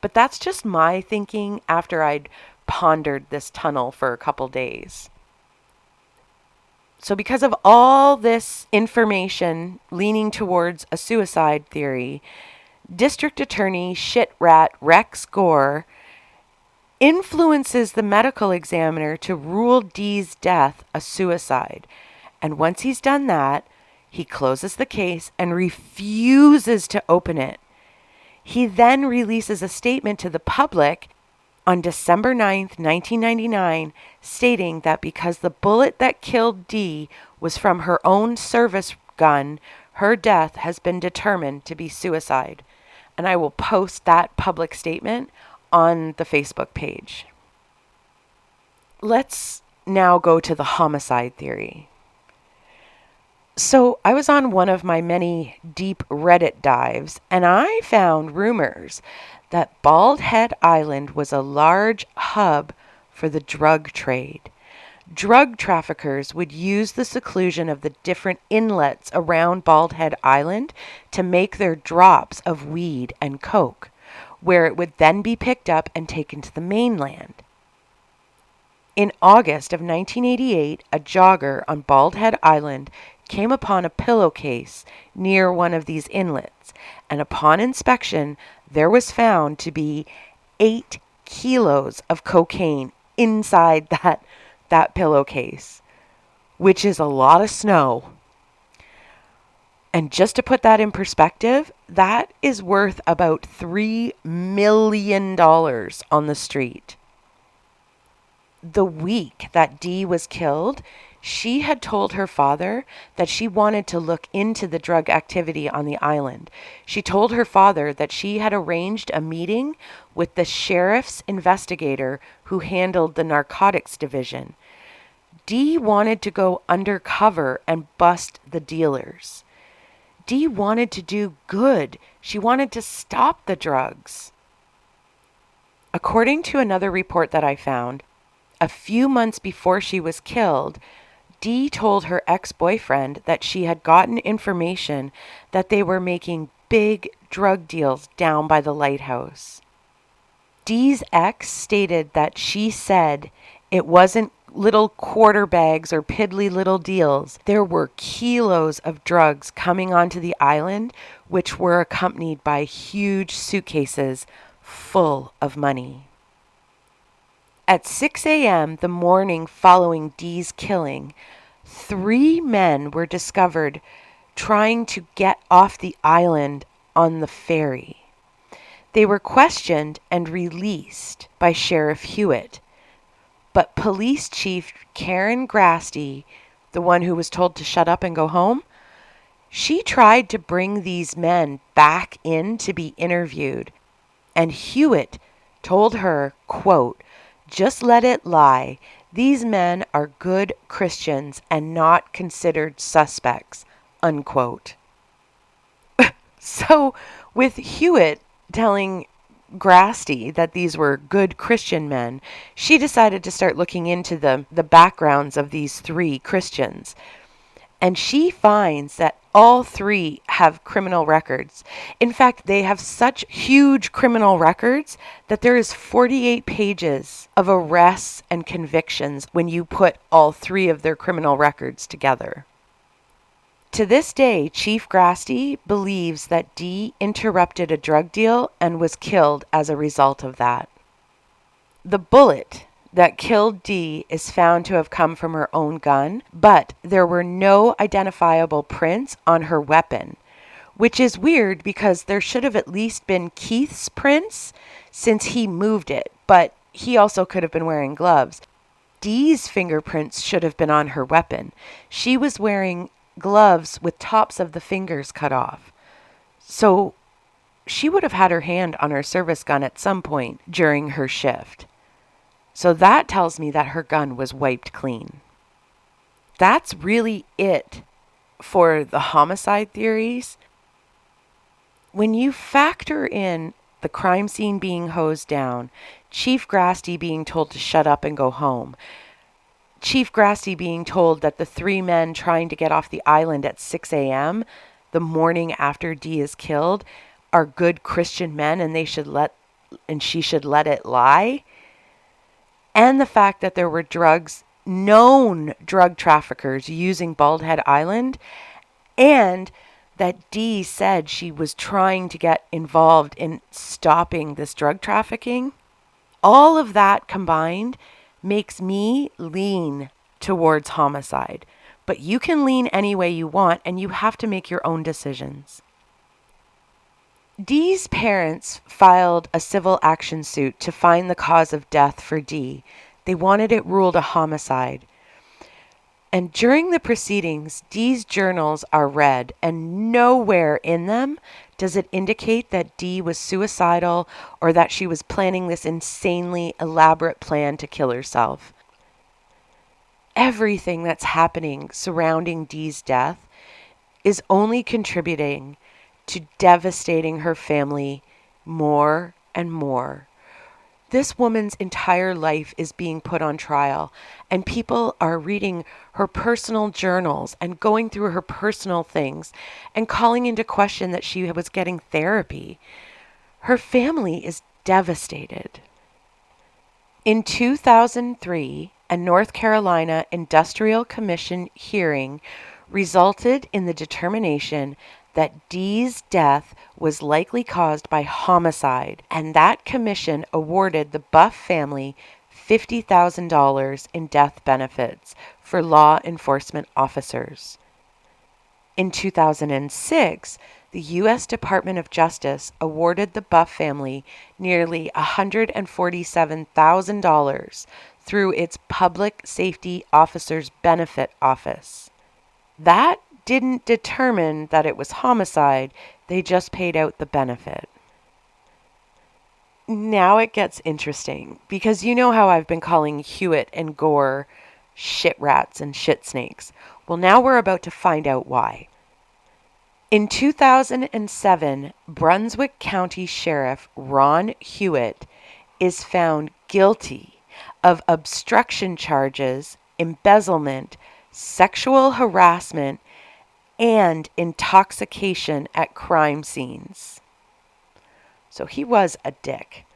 But that's just my thinking after I'd pondered this tunnel for a couple days. So because of all this information leaning towards a suicide theory, District Attorney Shitrat Rex Gore influences the medical examiner to rule Dee's death a suicide. And once he's done that, he closes the case and refuses to open it. He then releases a statement to the public on December 9th, 1999, stating that because the bullet that killed Dee was from her own service gun, her death has been determined to be suicide. And I will post that public statement on the Facebook page. Let's now go to the homicide theory. So I was on one of my many deep Reddit dives, and I found rumors that Bald Head Island was a large hub for the drug trade. Drug traffickers would use the seclusion of the different inlets around Bald Head Island to make their drops of weed and coke, where it would then be picked up and taken to the mainland. In August of 1988, a jogger on Bald Head Island came upon a pillowcase near one of these inlets, and upon inspection, there was found to be 8 kilos of cocaine inside that pillowcase, which is a lot of snow. And just to put that in perspective, that is worth about $3 million on the street. the week that Dee was killed, she had told her father that she wanted to look into the drug activity on the island. She told her father that she had arranged a meeting with the sheriff's investigator who handled the narcotics division. Dee wanted to go undercover and bust the dealers. Dee wanted to do good. She wanted to stop the drugs. According to another report that I found, a few months before she was killed, Dee told her ex-boyfriend that she had gotten information that they were making big drug deals down by the lighthouse. Dee's ex stated that she said it wasn't little quarter bags or piddly little deals. There were kilos of drugs coming onto the island, which were accompanied by huge suitcases full of money. At 6 a.m. the morning following Dee's killing, 3 men were discovered trying to get off the island on the ferry. They were questioned and released by Sheriff Hewett, but Police Chief Karen Grasty, the one who was told to shut up and go home, she tried to bring these men back in to be interviewed, and Hewett told her, quote, "Just let it lie. These men are good Christians and not considered suspects," unquote. So with Hewett telling Grasty that these were good Christian men, she decided to start looking into the backgrounds of these 3 Christians. And she finds that all 3 have criminal records. In fact, they have such huge criminal records that there is 48 pages of arrests and convictions when you put all 3 of their criminal records together. To this day, Chief Grasty believes that Dee interrupted a drug deal and was killed as a result of that. The bullet that killed Dee is found to have come from her own gun, but there were no identifiable prints on her weapon, which is weird because there should have at least been Keith's prints since he moved it, but he also could have been wearing gloves. Dee's fingerprints should have been on her weapon. She was wearing gloves with tops of the fingers cut off. So she would have had her hand on her service gun at some point during her shift. So that tells me that her gun was wiped clean. That's really it for the homicide theories. When you factor in the crime scene being hosed down, Chief Grasty being told to shut up and go home, Chief Grasty being told that the 3 men trying to get off the island at 6 a.m., the morning after Dee is killed, are good Christian men and she should let it lie, and the fact that there were known drug traffickers using Bald Head Island, and that Dee said she was trying to get involved in stopping this drug trafficking, all of that combined makes me lean towards homicide. But you can lean any way you want, and you have to make your own decisions. Dee's parents filed a civil action suit to find the cause of death for Dee. They wanted it ruled a homicide. And during the proceedings, Dee's journals are read, and nowhere in them does it indicate that Dee was suicidal or that she was planning this insanely elaborate plan to kill herself. Everything that's happening surrounding Dee's death is only contributing to devastating her family more and more. This woman's entire life is being put on trial, and people are reading her personal journals and going through her personal things and calling into question that she was getting therapy. Her family is devastated. In 2003, a North Carolina Industrial Commission hearing resulted in the determination that Dee's death was likely caused by homicide, and that commission awarded the Buff family $50,000 in death benefits for law enforcement officers. In 2006, the U.S. Department of Justice awarded the Buff family nearly $147,000 through its Public Safety Officers Benefit Office. That didn't determine that it was homicide, they just paid out the benefit. Now it gets interesting, because you know how I've been calling Hewett and Gore shit rats and shit snakes. Well, now we're about to find out why. In 2007, Brunswick County Sheriff Ron Hewett is found guilty of obstruction charges, embezzlement, sexual harassment, and intoxication at crime scenes. So he was a dick.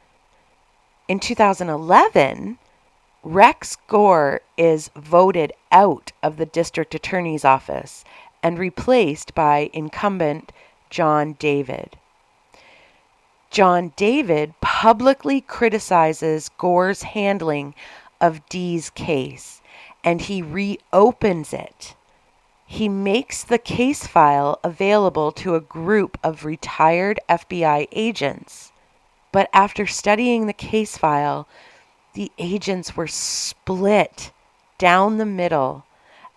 In 2011, Rex Gore is voted out of the district attorney's office and replaced by incumbent John David. John David publicly criticizes Gore's handling of Dee's case, and he reopens it. He makes the case file available to a group of retired FBI agents. But after studying the case file, the agents were split down the middle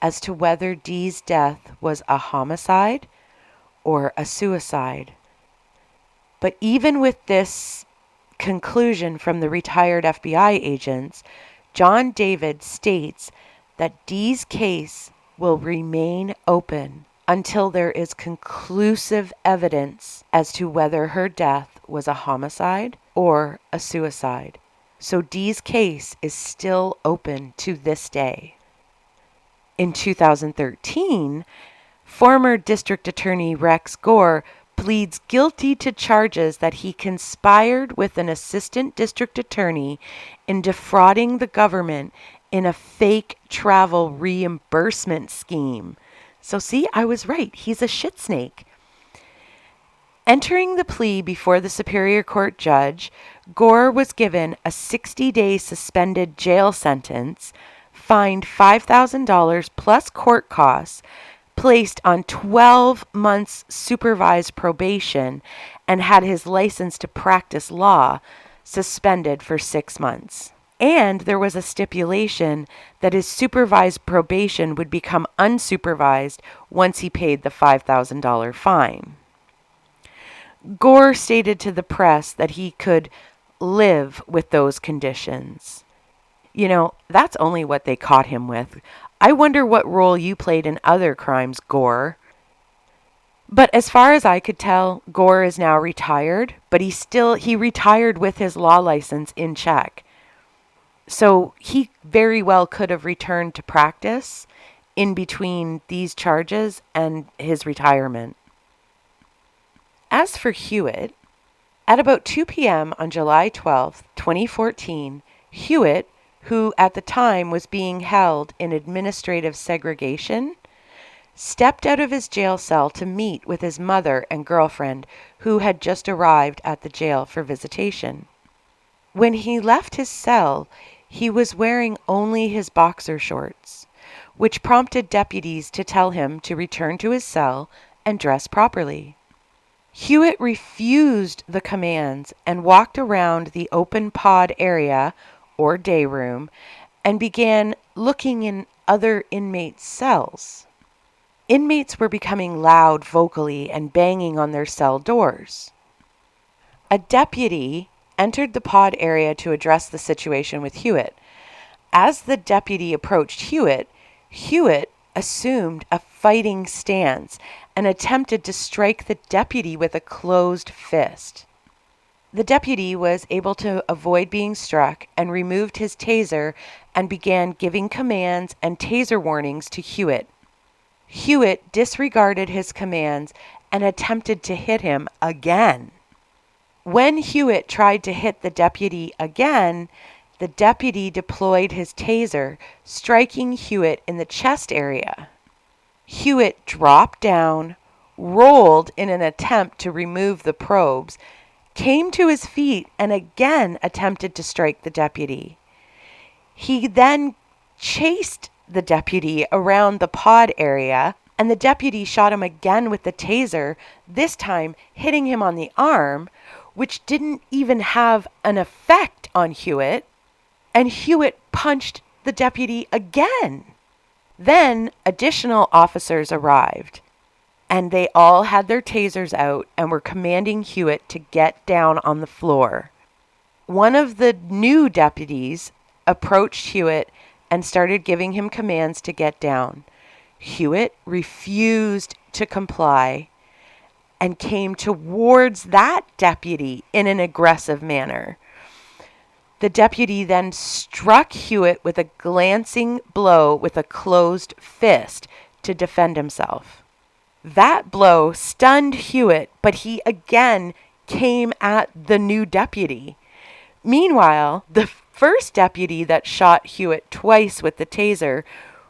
as to whether Dee's death was a homicide or a suicide. But even with this conclusion from the retired FBI agents, John David states that Dee's case will remain open until there is conclusive evidence as to whether her death was a homicide or a suicide. So Dee's case is still open to this day. In 2013, former District Attorney Rex Gore pleads guilty to charges that he conspired with an assistant district attorney in defrauding the government in a fake travel reimbursement scheme. So see, I was right. He's a shit snake. Entering the plea before the Superior Court judge, Gore was given a 60-day suspended jail sentence, fined $5,000 plus court costs, placed on 12 months supervised probation, and had his license to practice law suspended for 6 months. And there was a stipulation that his supervised probation would become unsupervised once he paid the $5,000 fine. Gore stated to the press that he could live with those conditions. You know, that's only what they caught him with. I wonder what role you played in other crimes, Gore. But as far as I could tell, Gore is now retired, but he retired with his law license in check. So he very well could have returned to practice in between these charges and his retirement. As for Hewett, at about 2 p.m. on July 12, 2014, Hewett, who at the time was being held in administrative segregation, stepped out of his jail cell to meet with his mother and girlfriend, who had just arrived at the jail for visitation. When he left his cell, he was wearing only his boxer shorts, which prompted deputies to tell him to return to his cell and dress properly. Hewett refused the commands and walked around the open pod area, or day room, and began looking in other inmates' cells. Inmates were becoming loud vocally and banging on their cell doors. A deputy entered the pod area to address the situation with Hewett. As the deputy approached Hewett, Hewett assumed a fighting stance and attempted to strike the deputy with a closed fist. The deputy was able to avoid being struck and removed his taser and began giving commands and taser warnings to Hewett. Hewett disregarded his commands and attempted to hit him again. When Hewett tried to hit the deputy again, the deputy deployed his taser, striking Hewett in the chest area. Hewett dropped down, rolled in an attempt to remove the probes, came to his feet, and again attempted to strike the deputy. He then chased the deputy around the pod area, and the deputy shot him again with the taser, this time hitting him on the arm, which didn't even have an effect on Hewett, and Hewett punched the deputy again. Then additional officers arrived, and they all had their tasers out and were commanding Hewett to get down on the floor. One of the new deputies approached Hewett and started giving him commands to get down. Hewett refused to comply and came towards that deputy in an aggressive manner. The deputy then struck Hewett with a glancing blow with a closed fist to defend himself. That blow stunned Hewett, but he again came at the new deputy. Meanwhile, the first deputy that shot Hewett twice with the taser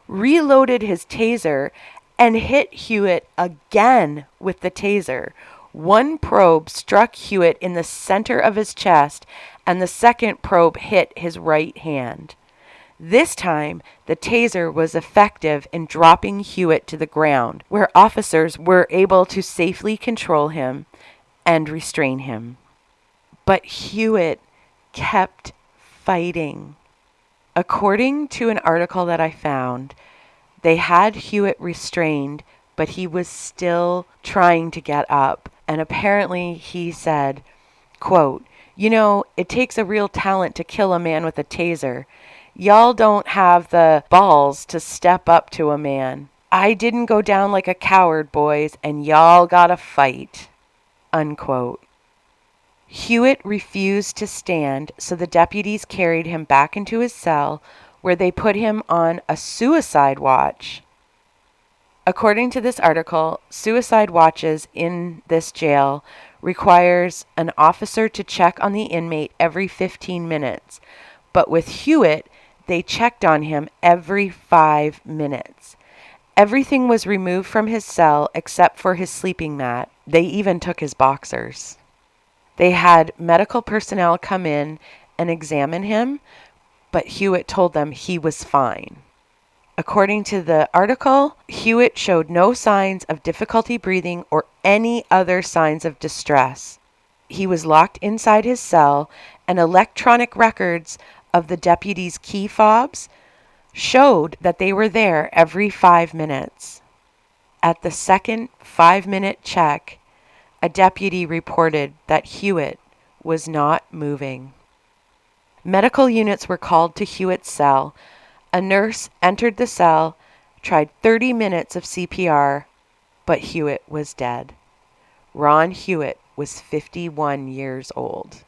reloaded his taser and hit Hewett again with the taser. One probe struck Hewett in the center of his chest, and the second probe hit his right hand. This time, the taser was effective in dropping Hewett to the ground, where officers were able to safely control him and restrain him. But Hewett kept fighting. According to an article that I found, they had Hewett restrained, but he was still trying to get up. And apparently he said, quote, "You know, it takes a real talent to kill a man with a taser. Y'all don't have the balls to step up to a man. I didn't go down like a coward, boys, and y'all gotta fight." Unquote. Hewett refused to stand, so the deputies carried him back into his cell, where they put him on a suicide watch. According to this article, suicide watches in this jail requires an officer to check on the inmate every 15 minutes. But with Hewett, they checked on him every 5 minutes. Everything was removed from his cell except for his sleeping mat. They even took his boxers. They had medical personnel come in and examine him, but Hewett told them he was fine. According to the article, Hewett showed no signs of difficulty breathing or any other signs of distress. He was locked inside his cell, and electronic records of the deputies' key fobs showed that they were there every 5 minutes. At the second 5-minute check, a deputy reported that Hewett was not moving. Medical units were called to Hewett's cell. A nurse entered the cell, tried 30 minutes of CPR, but Hewett was dead. Ron Hewett was 51 years old.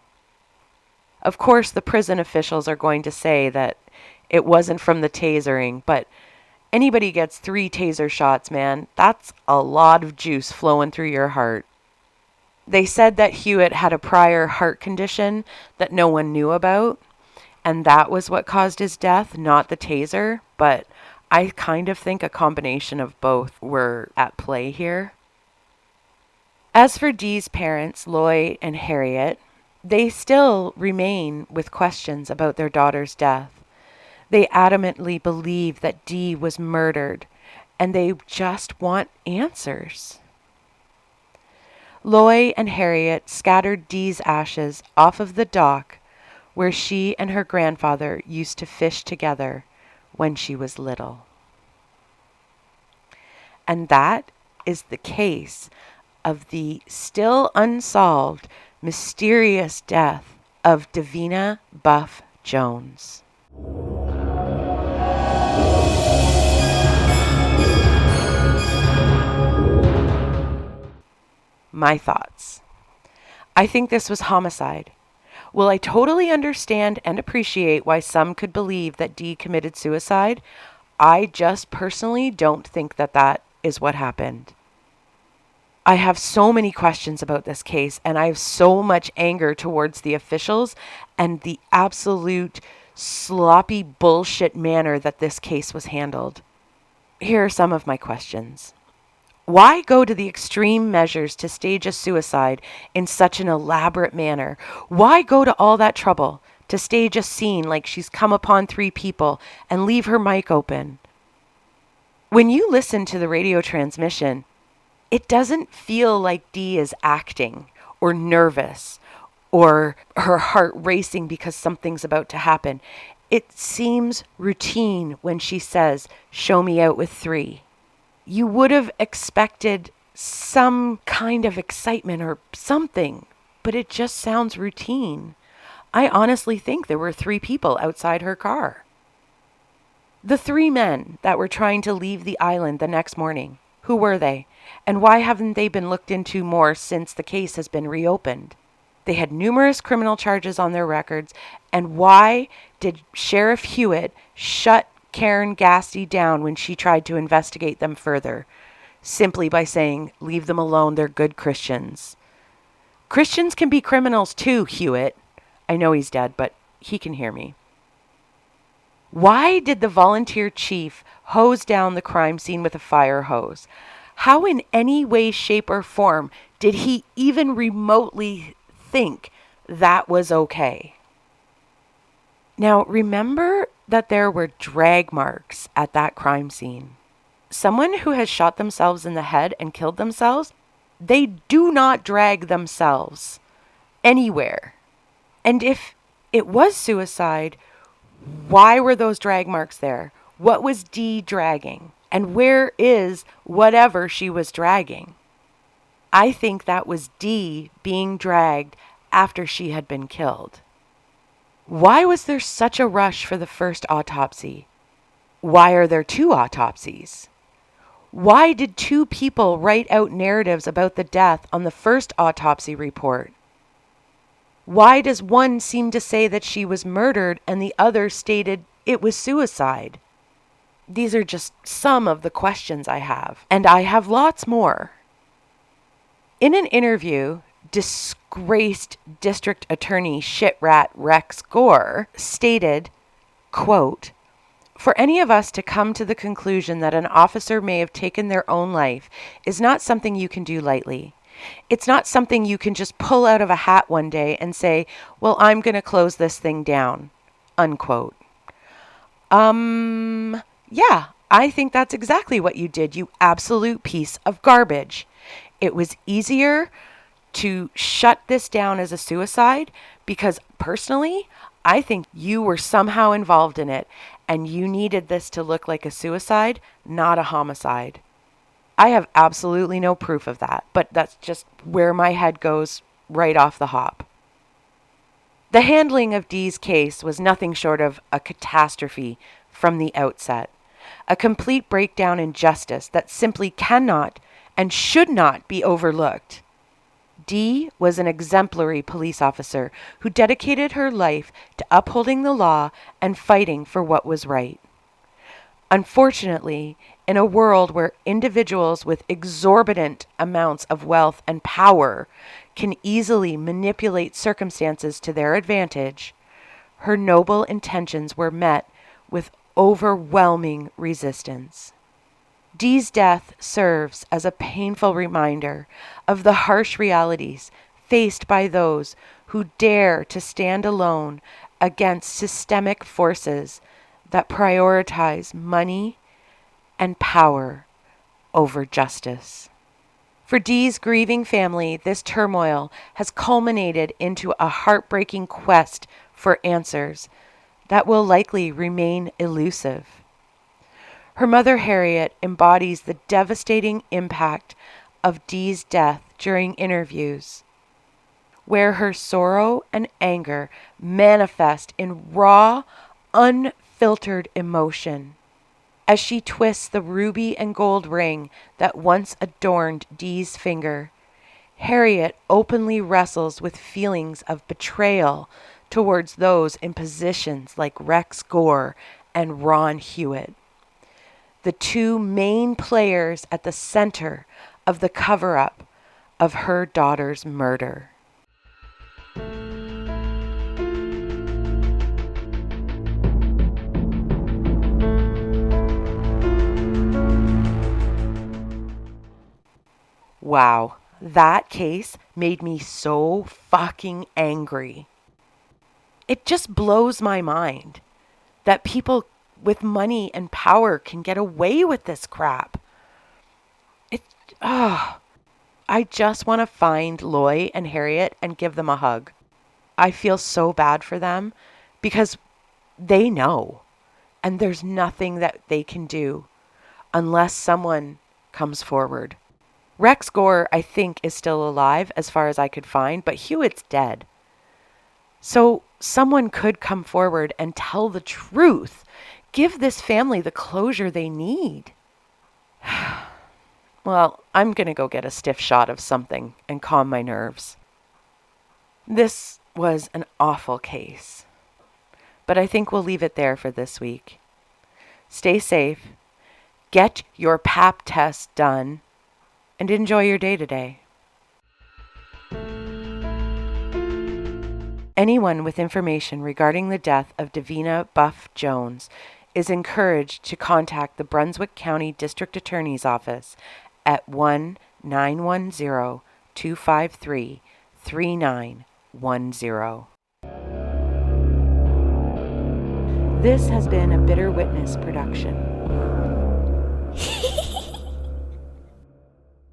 Of course, the prison officials are going to say that it wasn't from the tasering, but anybody gets 3 taser shots, man. That's a lot of juice flowing through your heart. They said that Hewett had a prior heart condition that no one knew about, and that was what caused his death, not the taser, but I kind of think a combination of both were at play here. As for Dee's parents, Lloyd and Harriet, they still remain with questions about their daughter's death. They adamantly believe that Dee was murdered, and they just want answers. Lloyd and Harriet scattered Dee's ashes off of the dock where she and her grandfather used to fish together when she was little. And that is the case of the still unsolved, mysterious death of Davina Buff Jones. My thoughts. I think this was homicide. While I totally understand and appreciate why some could believe that Dee committed suicide, I just personally don't think that that is what happened. I have so many questions about this case, and I have so much anger towards the officials and the absolute sloppy bullshit manner that this case was handled. Here are some of my questions. Why go to the extreme measures to stage a suicide in such an elaborate manner? Why go to all that trouble to stage a scene like she's come upon 3 people and leave her mic open? When you listen to the radio transmission, it doesn't feel like Dee is acting or nervous or her heart racing because something's about to happen. It seems routine when she says, "Show me out with 3." You would have expected some kind of excitement or something, but it just sounds routine. I honestly think there were 3 people outside her car. The 3 men that were trying to leave the island the next morning, who were they? And why haven't they been looked into more since the case has been reopened? They had numerous criminal charges on their records, and why did Sheriff Hewett shut Karen Gasty down when she tried to investigate them further? Simply by saying, "Leave them alone, they're good Christians." Christians can be criminals too, Hewett. I know he's dead, but he can hear me. Why did the volunteer chief hose down the crime scene with a fire hose? How in any way, shape, or form did he even remotely think that was okay? Now, remember that there were drag marks at that crime scene. Someone who has shot themselves in the head and killed themselves, they do not drag themselves anywhere. And if it was suicide, why were those drag marks there? What was Dee dragging? And where is whatever she was dragging? I think that was Dee being dragged after she had been killed. Why was there such a rush for the first autopsy? Why are there 2 autopsies? Why did 2 people write out narratives about the death on the first autopsy report? Why does one seem to say that she was murdered and the other stated it was suicide? These are just some of the questions I have, and I have lots more. In an interview, disgraced District Attorney Shitrat Rex Gore stated, quote, "For any of us to come to the conclusion that an officer may have taken their own life is not something you can do lightly. It's not something you can just pull out of a hat one day and say, well, I'm going to close this thing down." Unquote. Yeah, I think that's exactly what you did, you absolute piece of garbage. It was easier to shut this down as a suicide because personally, I think you were somehow involved in it and you needed this to look like a suicide, not a homicide. I have absolutely no proof of that, but that's just where my head goes right off the hop. The handling of Dee's case was nothing short of a catastrophe from the outset. A complete breakdown in justice that simply cannot and should not be overlooked. Dee was an exemplary police officer who dedicated her life to upholding the law and fighting for what was right. Unfortunately, in a world where individuals with exorbitant amounts of wealth and power can easily manipulate circumstances to their advantage, her noble intentions were met with overwhelming resistance. Dee's death serves as a painful reminder of the harsh realities faced by those who dare to stand alone against systemic forces that prioritize money and power over justice. For Dee's grieving family, this turmoil has culminated into a heartbreaking quest for answers that will likely remain elusive. Her mother, Harriet, embodies the devastating impact of Dee's death during interviews, where her sorrow and anger manifest in raw, unfiltered emotion. As she twists the ruby and gold ring that once adorned Dee's finger, Harriet openly wrestles with feelings of betrayal towards those in positions like Rex Gore and Ron Hewett, the 2 main players at the center of the cover-up of her daughter's murder. Wow, that case made me so fucking angry. It just blows my mind that people with money and power can get away with this crap. I just want to find Loy and Harriet and give them a hug. I feel so bad for them because they know. And there's nothing that they can do unless someone comes forward. Rex Gore, I think, is still alive as far as I could find, but Hewett's dead. So someone could come forward and tell the truth. Give this family the closure they need. Well, I'm going to go get a stiff shot of something and calm my nerves. This was an awful case, but I think we'll leave it there for this week. Stay safe, get your pap test done, and enjoy your day today. Anyone with information regarding the death of Davina Buff Jones is encouraged to contact the Brunswick County District Attorney's Office at 1-910-253-3910. This has been a Bitter Witness production.